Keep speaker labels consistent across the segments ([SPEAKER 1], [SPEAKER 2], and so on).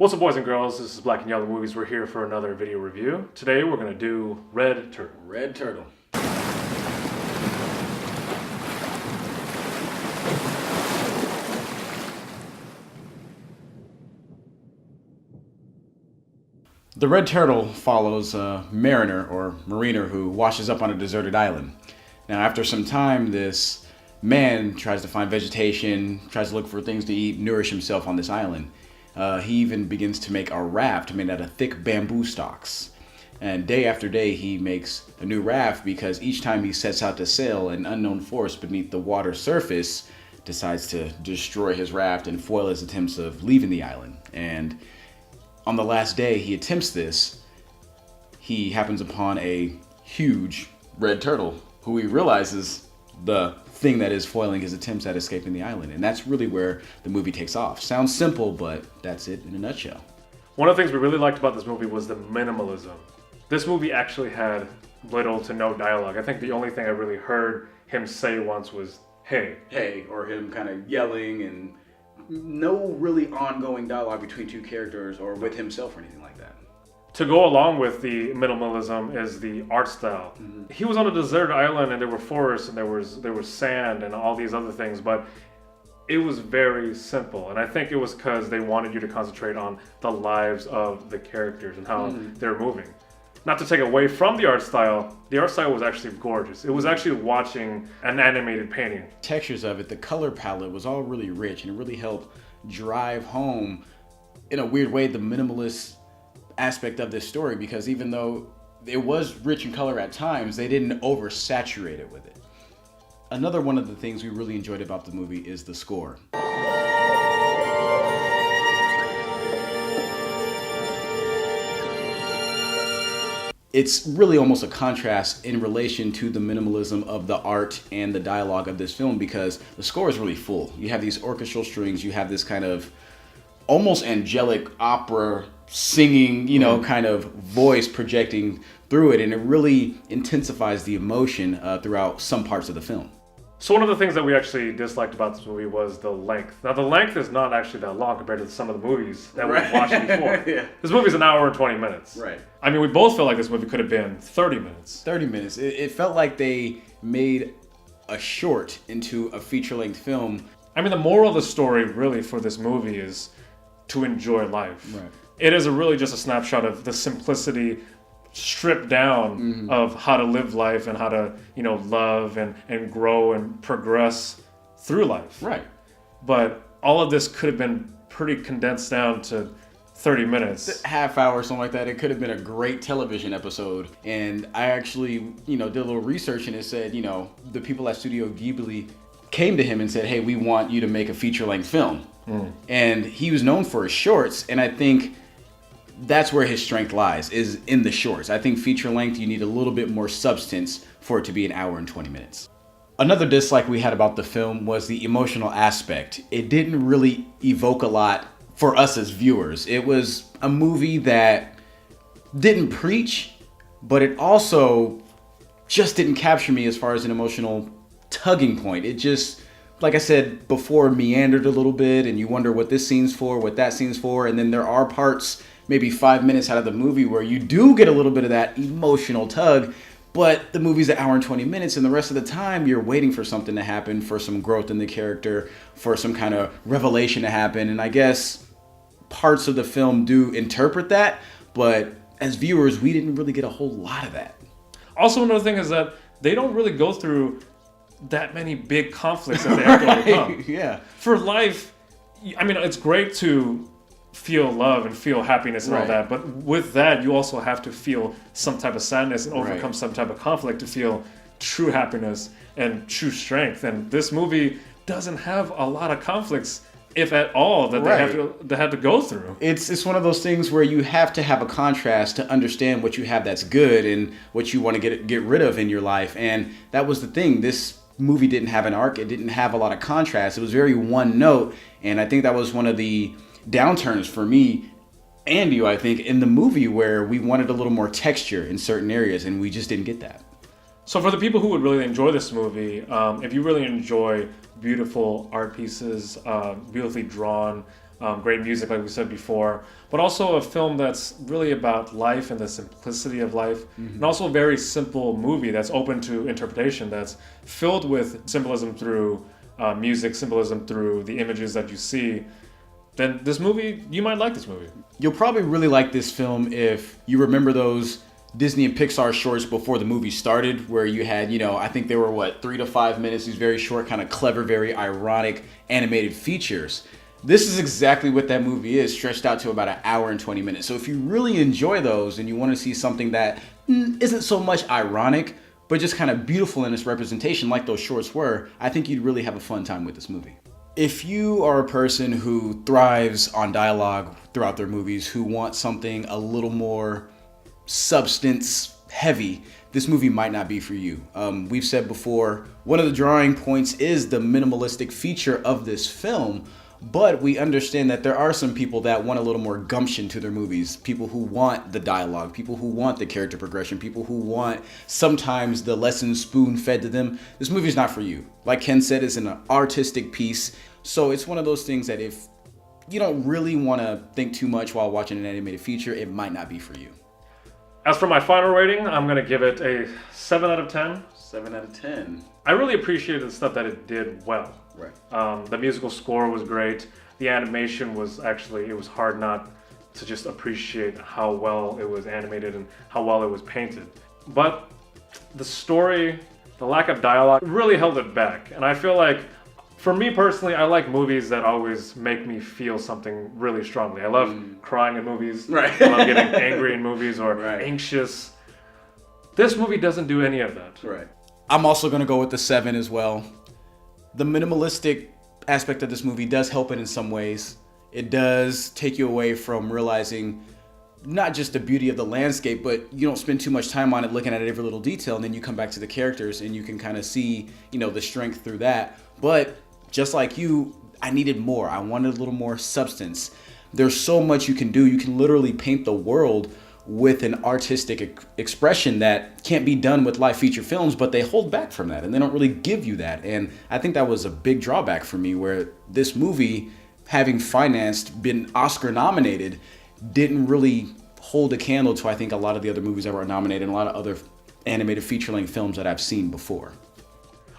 [SPEAKER 1] What's up, boys and girls? This is Black and Yellow Movies. We're here for another video review. Today we're going to do Red Turtle.
[SPEAKER 2] Red Turtle. The Red Turtle follows a mariner or mariner who washes up on a deserted island. Now, after some time, this man tries to find vegetation, tries to look for things to eat, nourish himself on this island. He even begins to make a raft made out of thick bamboo stalks. And day after day, he makes a new raft because each time he sets out to sail, an unknown force beneath the water surface decides to destroy his raft and foil his attempts of leaving the island. And on the last day he attempts this, he happens upon a huge red turtle who he realizes the thing that is foiling his attempts at escaping the island. And that's really where the movie takes off. Sounds simple, but that's it in a nutshell.
[SPEAKER 1] One of the things we really liked about this movie was the minimalism. This movie actually had little to no dialogue. I think the only thing I really heard him say once was, hey.
[SPEAKER 2] Hey, or him kind of yelling, and no really ongoing dialogue between two characters or with himself or anything like that.
[SPEAKER 1] To go along with the minimalism is the art style. Mm-hmm. He was on a deserted island and there were forests and there was sand and all these other things, but it was very simple. And I think it was because they wanted you to concentrate on the lives of the characters and how they're moving. Not to take away from the art style was actually gorgeous. It was actually watching an animated painting.
[SPEAKER 2] Textures of it, the color palette was all really rich, and it really helped drive home, in a weird way, the minimalist aspect of this story, because even though it was rich in color at times, they didn't oversaturate it with it. Another one of the things we really enjoyed about the movie is the score. It's really almost a contrast in relation to the minimalism of the art and the dialogue of this film, because the score is really full. You have these orchestral strings, you have this kind of almost angelic opera singing, kind of voice projecting through it, and it really intensifies the emotion throughout some parts of the film.
[SPEAKER 1] So one of the things that we actually disliked about this movie was the length. Now the length is not actually that long compared to some of the movies that we've watched before. Yeah. This movie's an hour and 20 minutes.
[SPEAKER 2] Right.
[SPEAKER 1] I mean, we both felt like this movie could have been 30 minutes.
[SPEAKER 2] 30 minutes. It felt like they made a short into a feature-length film.
[SPEAKER 1] I mean, the moral of the story really for this movie is to enjoy life.
[SPEAKER 2] Right.
[SPEAKER 1] It is really just a snapshot of the simplicity stripped down of how to live life and how to, love and grow and progress through life.
[SPEAKER 2] Right.
[SPEAKER 1] But all of this could have been pretty condensed down to 30 minutes.
[SPEAKER 2] Half hour, something like that. It could have been a great television episode. And I actually, did a little research, and it said, the people at Studio Ghibli came to him and said, hey, we want you to make a feature-length film. And he was known for his shorts, and I think that's where his strength lies, is in the shorts. I think feature length, you need a little bit more substance for it to be an hour and 20 minutes. Another dislike we had about the film was the emotional aspect. It didn't really evoke a lot for us as viewers. It was a movie that didn't preach, but it also just didn't capture me as far as an emotional tugging point. It just, like I said before, meandered a little bit, and you wonder what this scene's for, what that scene's for, and then there are parts, maybe 5 minutes out of the movie, where you do get a little bit of that emotional tug, but the movie's an hour and 20 minutes, and the rest of the time you're waiting for something to happen, for some growth in the character, for some kind of revelation to happen. And I guess parts of the film do interpret that, but as viewers, we didn't really get a whole lot of that.
[SPEAKER 1] Also, another thing is that they don't really go through that many big conflicts that they have to overcome.
[SPEAKER 2] Yeah.
[SPEAKER 1] For life, I mean, it's great to feel love and feel happiness and all that, but with that you also have to feel some type of sadness and overcome some type of conflict to feel true happiness and true strength. And this movie doesn't have a lot of conflicts, if at all, that they have to go through.
[SPEAKER 2] It's one of those things where you have to have a contrast to understand what you have that's good and what you want to get rid of in your life. And that was the thing. This movie didn't have an arc. It didn't have a lot of contrast. It was very one note, and I think that was one of the downturns for me and you, I think, in the movie, where we wanted a little more texture in certain areas, and we just didn't get that.
[SPEAKER 1] So for the people who would really enjoy this movie, if you really enjoy beautiful art pieces, beautifully drawn, great music like we said before, but also a film that's really about life and the simplicity of life, and also a very simple movie that's open to interpretation, that's filled with symbolism through music, symbolism through the images that you see, then this movie, you might like this movie.
[SPEAKER 2] You'll probably really like this film if you remember those Disney and Pixar shorts before the movie started, where you had, I think they were 3 to 5 minutes, these very short, kind of clever, very ironic animated features. This is exactly what that movie is, stretched out to about an hour and 20 minutes. So if you really enjoy those and you want to see something that isn't so much ironic, but just kind of beautiful in its representation like those shorts were, I think you'd really have a fun time with this movie. If you are a person who thrives on dialogue throughout their movies, who wants something a little more substance heavy, this movie might not be for you. We've said before, one of the drawing points is the minimalistic feature of this film, but we understand that there are some people that want a little more gumption to their movies. People who want the dialogue, people who want the character progression, people who want sometimes the lesson spoon fed to them. This movie is not for you. Like Ken said, it's an artistic piece. So it's one of those things that if you don't really want to think too much while watching an animated feature, it might not be for you.
[SPEAKER 1] As for my final rating, I'm going to give it a 7 out of 10.
[SPEAKER 2] 7 out of 10.
[SPEAKER 1] I really appreciated the stuff that it did well.
[SPEAKER 2] Right.
[SPEAKER 1] The musical score was great. The animation was it was hard not to just appreciate how well it was animated and how well it was painted. But the story, the lack of dialogue really held it back. And I feel like, for me personally, I like movies that always make me feel something really strongly. I love crying in movies.
[SPEAKER 2] Right.
[SPEAKER 1] I love getting angry in movies or
[SPEAKER 2] Right.
[SPEAKER 1] anxious. This movie doesn't do any of that.
[SPEAKER 2] Right. I'm also going to go with the 7 as well. The minimalistic aspect of this movie does help it in some ways. It does take you away from realizing not just the beauty of the landscape, but you don't spend too much time on it looking at every little detail, and then you come back to the characters and you can kind of see, the strength through that. But just like you, I needed more. I wanted a little more substance. There's so much you can do. You can literally paint the world with an artistic expression that can't be done with live feature films, but they hold back from that and they don't really give you that. And I think that was a big drawback for me, where this movie, having financed, been Oscar nominated, didn't really hold a candle to, I think, a lot of the other movies that were nominated and a lot of other animated feature-length films that I've seen before.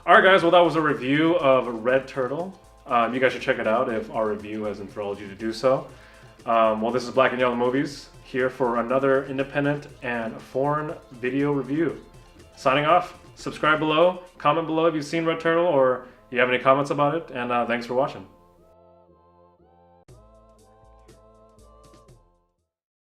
[SPEAKER 1] All right, guys. Well, that was a review of Red Turtle. You guys should check it out if our review has enthralled you to do so. Well, this is Black and Yellow Movies, here for another independent and foreign video review. Signing off. Subscribe below, comment below if you've seen Red Turtle or you have any comments about it, and thanks for watching.